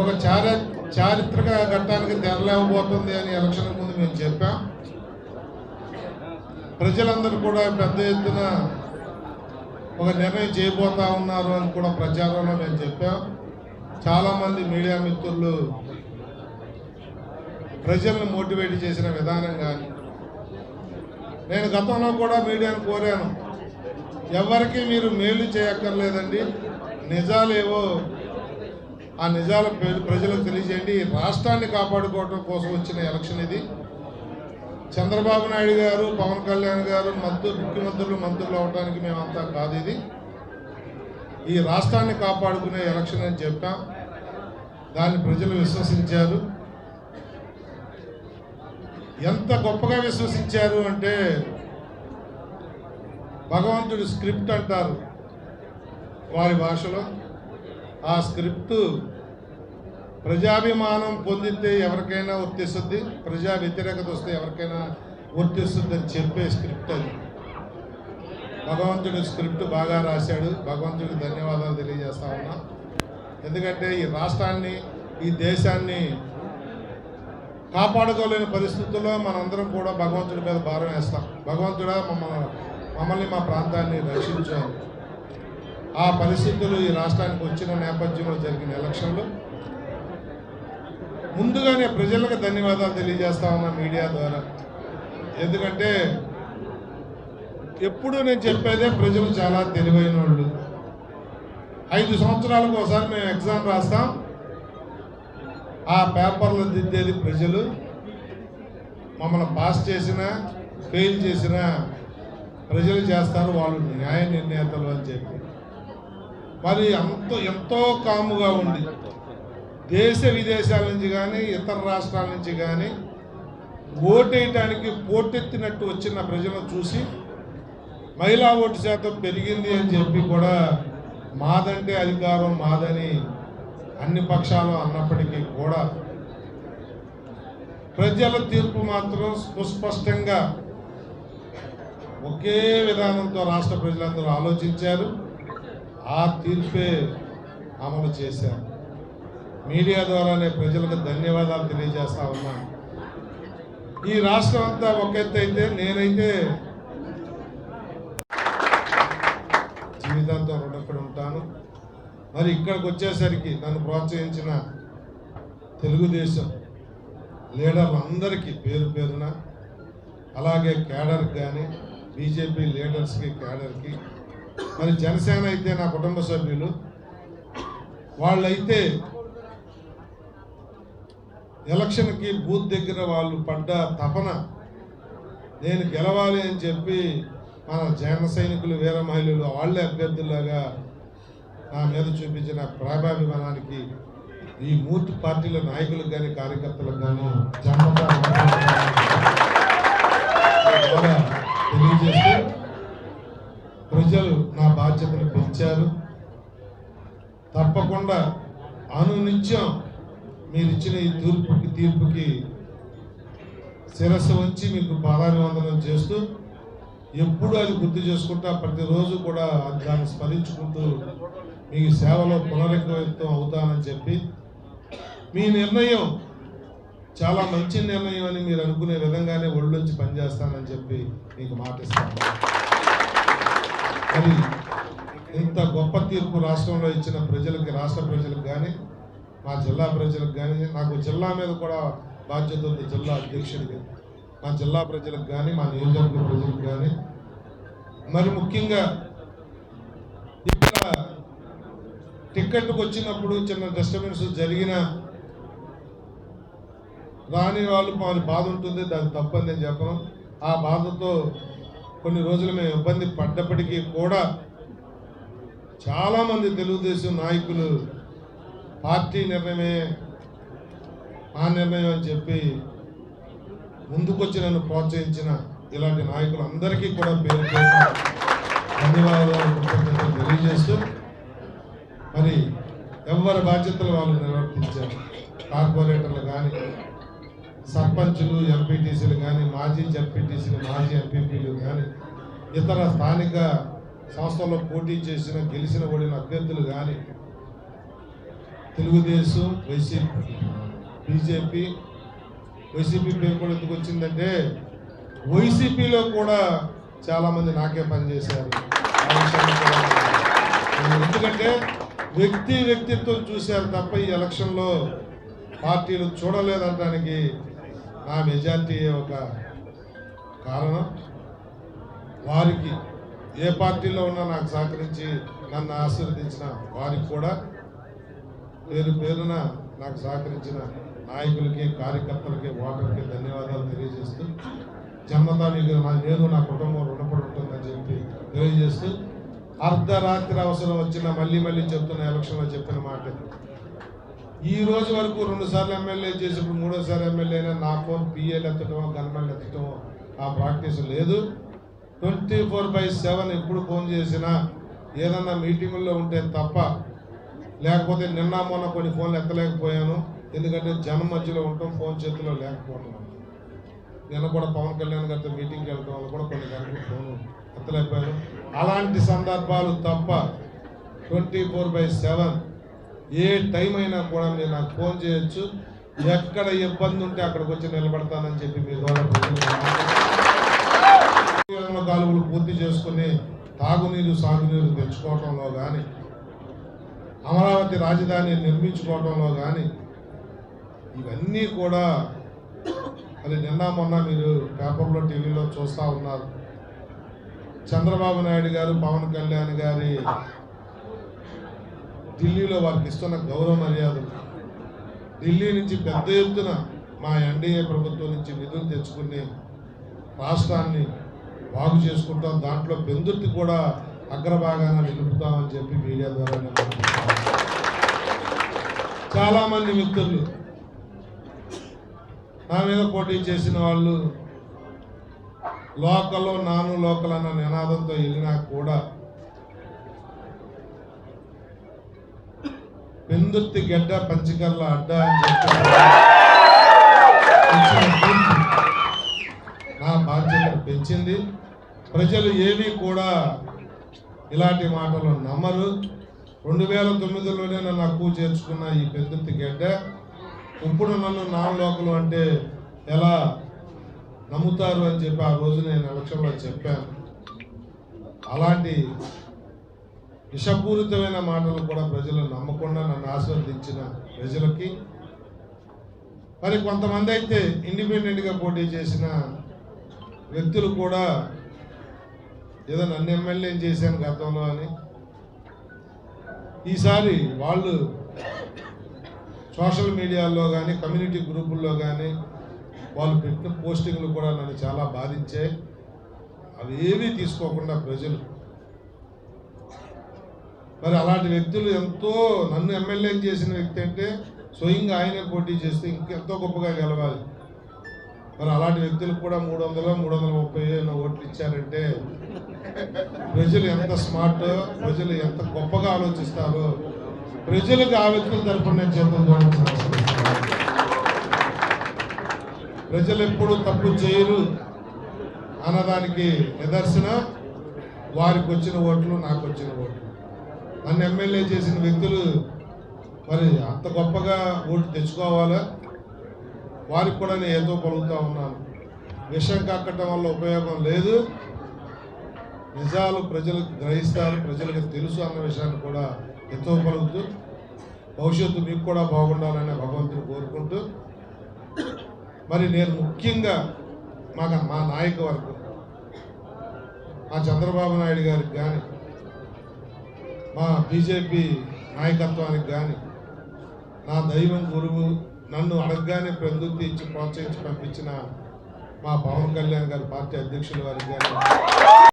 ఒక చారిత్రక ఘట్టానికి తెరలేవబోతుంది అని ఎలక్షన్ ముందు మేము చెప్పాం. ప్రజలందరూ కూడా పెద్ద ఎత్తున ఒక నిర్ణయం చేయబోతా ఉన్నారు అని కూడా ప్రచారంలో మేము చెప్పాం. చాలామంది మీడియా మిత్రులు ప్రజలను మోటివేట్ చేసిన విధానం కానీ, నేను గతంలో కూడా మీడియాను కోరాను, ఎవరికి మీరు మేలు చేయక్కర్లేదండి, నిజాలేవో ఆ నిజాలు ప్రజలకు తెలియజేయండి. రాష్ట్రాన్ని కాపాడుకోవడం కోసం వచ్చిన ఎలక్షన్ ఇది. చంద్రబాబు నాయుడు గారు, పవన్ కళ్యాణ్ గారు ముఖ్యమంత్రులు అవడానికి మేమంతా కాదు. ఇది ఈ రాష్ట్రాన్ని కాపాడుకునే ఎలక్షన్ అని చెప్పాం. దాన్ని ప్రజలు విశ్వసించారు. ఎంత గొప్పగా విశ్వసించారు అంటే, భగవంతుడి స్క్రిప్ట్ అంటారు వారి భాషలో. ఆ స్క్రిప్ట్ ప్రజాభిమానం పొందితే ఎవరికైనా వర్తిస్తుంది, ప్రజా వ్యతిరేకత వస్తే ఎవరికైనా వర్తిస్తుంది అని చెప్పే స్క్రిప్ట్ అది. భగవంతుడి స్క్రిప్ట్ బాగా రాశాడు. భగవంతుడికి ధన్యవాదాలు తెలియజేస్తా ఉన్నా. ఎందుకంటే ఈ రాష్ట్రాన్ని, ఈ దేశాన్ని కాపాడుకోలేని పరిస్థితుల్లో మనందరం కూడా భగవంతుడి మీద భారం వేస్తాం. భగవంతుడా మమ్మల్ని మా ప్రాంతాన్ని రక్షించాలి. ఆ పరిస్థితులు ఈ రాష్ట్రానికి వచ్చిన నేపథ్యంలో జరిగిన ఎలక్షన్లు ముందుగానే ప్రజలకు ధన్యవాదాలు తెలియజేస్తా ఉన్నా మీడియా ద్వారా. ఎందుకంటే ఎప్పుడు నేను చెప్పేదే, ప్రజలు చాలా తెలివైన వాళ్ళు. 5 సంవత్సరాలకు ఒకసారి మేము ఎగ్జామ్ రాస్తాం, ఆ పేపర్లు దిద్దేది ప్రజలు. మమ్మల్ని పాస్ చేసినా ఫెయిల్ చేసినా ప్రజలు చేస్తారు, వాళ్ళు న్యాయ నిర్ణేతలు అని చెప్పి. మరి ఎంతో కాముగా ఉండి దేశ విదేశాల నుంచి కానీ ఇతర రాష్ట్రాల నుంచి కానీ ఓటేయటానికి పోటెత్తినట్టు వచ్చిన ప్రజలను చూసి మహిళా ఓటు శాతం పెరిగింది అని చెప్పి కూడా మాదంటే అధికారం మాదని అన్ని పక్షాలు అన్నప్పటికీ కూడా ప్రజల తీర్పు మాత్రం సుస్పష్టంగా ఒకే విధానంతో రాష్ట్ర ప్రజలందరూ ఆలోచించారు. ఆ తీర్పే అమలు చేశారు. మీడియా ద్వారానే ప్రజలకు ధన్యవాదాలు తెలియజేస్తా ఉన్నాను. ఈ రాష్ట్రం అంతా ఒక ఎత్తు అయితే, నేనైతే జీవితాంతో రుణపడి ఉంటాను. మరి ఇక్కడికి వచ్చేసరికి నన్ను ప్రోత్సహించిన తెలుగుదేశం లీడర్లందరికీ పేరు పేరున, అలాగే క్యాడర్కి కానీ, బీజేపీ లీడర్స్కి, క్యాడర్కి, మరి జనసేన అయితే నా కుటుంబ సభ్యులు, వాళ్ళైతే ఎలక్షన్కి బూత్ దగ్గర వాళ్ళు పడ్డ తపన, నేను గెలవాలి అని చెప్పి మన జన సైనికులు, వీర మహిళలు వాళ్ళే అభ్యర్థుల్లాగా నా మీద చూపించిన ప్రాభాభిమానానికి ఈ మూర్తి పార్టీల నాయకులకు కానీ, కార్యకర్తలకు కానీ తెలియజేస్తూ ప్రజలు నా బాధ్యతను పెంచారు. తప్పకుండా అనునిత్యం మీరు ఇచ్చిన ఈ తీర్పుకి శిరస్సు ఉంచి మీకు పాదాభివందనం చేస్తూ, ఎప్పుడు అది గుర్తు చేసుకుంటా, ప్రతిరోజు కూడా దాన్ని స్మరించుకుంటూ మీ సేవలో పునరంకితం అవుతానని చెప్పి, మీ నిర్ణయం చాలా మంచి నిర్ణయం అని మీరు అనుకునే విధంగానే ఒళ్ళొంచి పనిచేస్తానని చెప్పి మీకు మాటిస్తాను. మరి ఇంత గొప్ప తీర్పు రాష్ట్రంలో ఇచ్చిన ప్రజలకి, రాష్ట్ర ప్రజలకు కానీ, మా జిల్లా ప్రజలకు కానీ, నాకు జిల్లా మీద కూడా బాధ్యత ఉంది, జిల్లా అధ్యక్షుడికి, మా జిల్లా ప్రజలకు కానీ, మా నియోజకవర్గ ప్రజలకు కానీ, మరి ముఖ్యంగా ఇక్కడ టిక్కెట్కి వచ్చినప్పుడు చిన్న డిస్టర్బెన్స్ జరిగిన రాని వాళ్ళు వారి బాధ ఉంటుంది, దాన్ని తప్పని నేను చెప్పను. ఆ బాధతో కొన్ని రోజులు మేము ఇబ్బంది పడ్డప్పటికీ కూడా చాలామంది తెలుగుదేశం నాయకులు పార్టీ నిర్ణయమే ఆ నిర్ణయం అని చెప్పి ముందుకొచ్చి నన్ను ప్రోత్సహించిన ఇలాంటి నాయకులు అందరికీ కూడా పేరు ధన్యవాదాలు, కృతజ్ఞతలు తెలియజేస్తూ, మరి ఎవరి బాధ్యతలు వాళ్ళు నిర్వర్తించారు. కార్పొరేటర్లు కానీ, సర్పంచులు, ఎంపీటీసీలు కానీ, మాజీ జడ్పీటీసీలు, మాజీ ఎంపీపీలు కానీ, ఇతర స్థానిక సంస్థల్లో పోటీ చేసిన, గెలిచిన ఓడిన అభ్యర్థులు కానీ, తెలుగుదేశం, బీజేపీ, వైసీపీ పేరు కూడా ఎందుకు వచ్చిందంటే వైసీపీలో కూడా చాలామంది నాకే పనిచేశారు. ఎందుకంటే వ్యక్తిత్వం చూశారు తప్ప ఈ ఎలక్షన్లో పార్టీలు చూడలేదనడానికి నా మెజార్టీ ఒక కారణం. వారికి ఏ పార్టీలో ఉన్నా నాకు సహకరించి నన్ను ఆశీర్వదించిన వారికి కూడా పేరున నాకు సహకరించిన నాయకులకి, కార్యకర్తలకి, ఓటర్కి ధన్యవాదాలు తెలియజేస్తూ జన్మతా మీకు నేను నా కుటుంబం రుణపడి ఉంటుందని చెప్పి తెలియజేస్తూ అర్ధరాత్రి అవసరం వచ్చిన మళ్ళీ చెప్తున్న ఎలక్షన్లో చెప్పిన మాట, ఈ రోజు వరకు 2 సార్లు ఎమ్మెల్యే చేసినప్పుడు 3వ ఎమ్మెల్యే అయినా నా ఫోన్ పిఏలు ఎత్తటమో గన్మెన్లు ఎత్తటమో ఆ ప్రాక్టీస్ లేదు. 24/7 ఎప్పుడు ఫోన్ చేసినా ఏదన్నా మీటింగుల్లో ఉంటే తప్ప, లేకపోతే నిన్న మొన్న కొన్ని ఫోన్లు ఎత్తలేకపోయాను. ఎందుకంటే జనం మధ్యలో ఉంటాం, ఫోన్ చేతిలో లేకపోవడం. నిన్న కూడా పవన్ కళ్యాణ్ గారితో మీటింగ్కి వెళ్ళడం వల్ల కూడా కొన్ని గంటలు ఫోన్ ఎత్తలేకపోయాను. అలాంటి సందర్భాలు తప్ప 24/7 ఏ టైం అయినా కూడా మీరు నాకు ఫోన్ చేయొచ్చు. ఎక్కడ ఇబ్బంది ఉంటే అక్కడికి వచ్చి నిలబడతానని చెప్పి మీ ద్వారా కాలువలు పూర్తి చేసుకుని తాగునీరు, సాగునీరు తెచ్చుకోవటంలో కానీ, అమరావతి రాజధాని నిర్మించుకోవడంలో కానీ, ఇవన్నీ కూడా అది నిన్న మొన్న మీరు పేపర్లో, టీవీలో చూస్తూ ఉన్నారు. చంద్రబాబు నాయుడు గారు, పవన్ కళ్యాణ్ గారి ఢిల్లీలో వారికి ఇస్తున్న గౌరవ మర్యాదలు, ఢిల్లీ నుంచి పెద్ద ఎత్తున మా ఎన్డీఏ ప్రభుత్వం నుంచి నిధులు తెచ్చుకుని రాష్ట్రాన్ని బాగు చేసుకుంటాం, దాంట్లో పెందుర్తి కూడా అగ్రభాగాన నిలుపుతామని చెప్పి మీడియా ద్వారా చాలామంది మిత్రులు నా మీద పోటీ చేసిన వాళ్ళు లోకల్ నాను లోకల్ అన్న నినాదంతో వెళ్ళినా కూడా పెందుర్తి గడ్డ పంచకర్ల అడ్డ అని చెప్పి నా బాధ్యతను పెంచింది. ప్రజలు ఏమీ కూడా ఇలాంటి మాటలు నమ్మరు. 2009లోనే నన్ను హక్కు చేర్చుకున్న ఈ పెందుర్తి గడ్డ ఇప్పుడు నన్ను నామలోకలు అంటే ఎలా నమ్ముతారు అని చెప్పి ఆ రోజు నేను ఎలక్షన్లో చెప్పాను. అలాంటి విషపూరితమైన మాటలు కూడా ప్రజలు నమ్మకుండా నన్ను ఆశీర్వదించిన ప్రజలకి, మరి కొంతమంది అయితే ఇండిపెండెంట్గా పోటీ చేసిన వ్యక్తులు కూడా ఏదో నన్ను ఎమ్మెల్యే చేశాను గతంలో అని, ఈసారి వాళ్ళు సోషల్ మీడియాలో కానీ, కమ్యూనిటీ గ్రూపుల్లో కానీ వాళ్ళు పెట్టిన పోస్టింగ్లు కూడా నన్ను చాలా బాధించాయి. అవి ఏమీ తీసుకోకుండా ప్రజలు, మరి అలాంటి వ్యక్తులు ఎంతో నన్ను ఎమ్మెల్యే చేసిన వ్యక్తి అంటే స్వయంగా ఆయనే పోటీ చేస్తే ఇంకెంతో గొప్పగా గెలవాలి. మరి అలాంటి వ్యక్తులకు కూడా 330 ఓట్లు ఇచ్చారంటే ప్రజలు ఎంత స్మార్ట్, ప్రజలు ఎంత గొప్పగా ఆలోచిస్తారో ప్రజలకు ఆ వ్యక్తుల తరపున నేను చేతులు చూడాల్సిన అవసరం. ప్రజలు ఎప్పుడు తప్పు చేయరు అన్నదానికి నిదర్శనం వారికి వచ్చిన ఓట్లు, నాకు వచ్చిన ఓట్లు. నన్ను ఎమ్మెల్యే చేసిన వ్యక్తులు మరి అంత గొప్పగా ఓటు తెచ్చుకోవాలా, వారికి కూడా నేను ఏదో పలుకుతూ ఉన్నాను. విషం కక్కటం వల్ల ఉపయోగం లేదు, నిజాలు ప్రజలు గ్రహిస్తారు, ప్రజలకు తెలుసు అన్న విషయాన్ని కూడా ఎంతో పలుకుతూ భవిష్యత్తు మీకు కూడా బాగుండాలని భగవంతుని కోరుకుంటూ, మరి నేను ముఖ్యంగా మా నాయకవర్గం, మా చంద్రబాబు నాయుడు గారికి కానీ, మా బీజేపీ నాయకత్వానికి కానీ, నా దైవం గురువు నన్ను అడగగానే ప్రవృత్తి ఇచ్చి ప్రోత్సహించి పంపించిన మా పవన్ కళ్యాణ్ గారి పార్టీ అధ్యక్షుల వారికి కానీ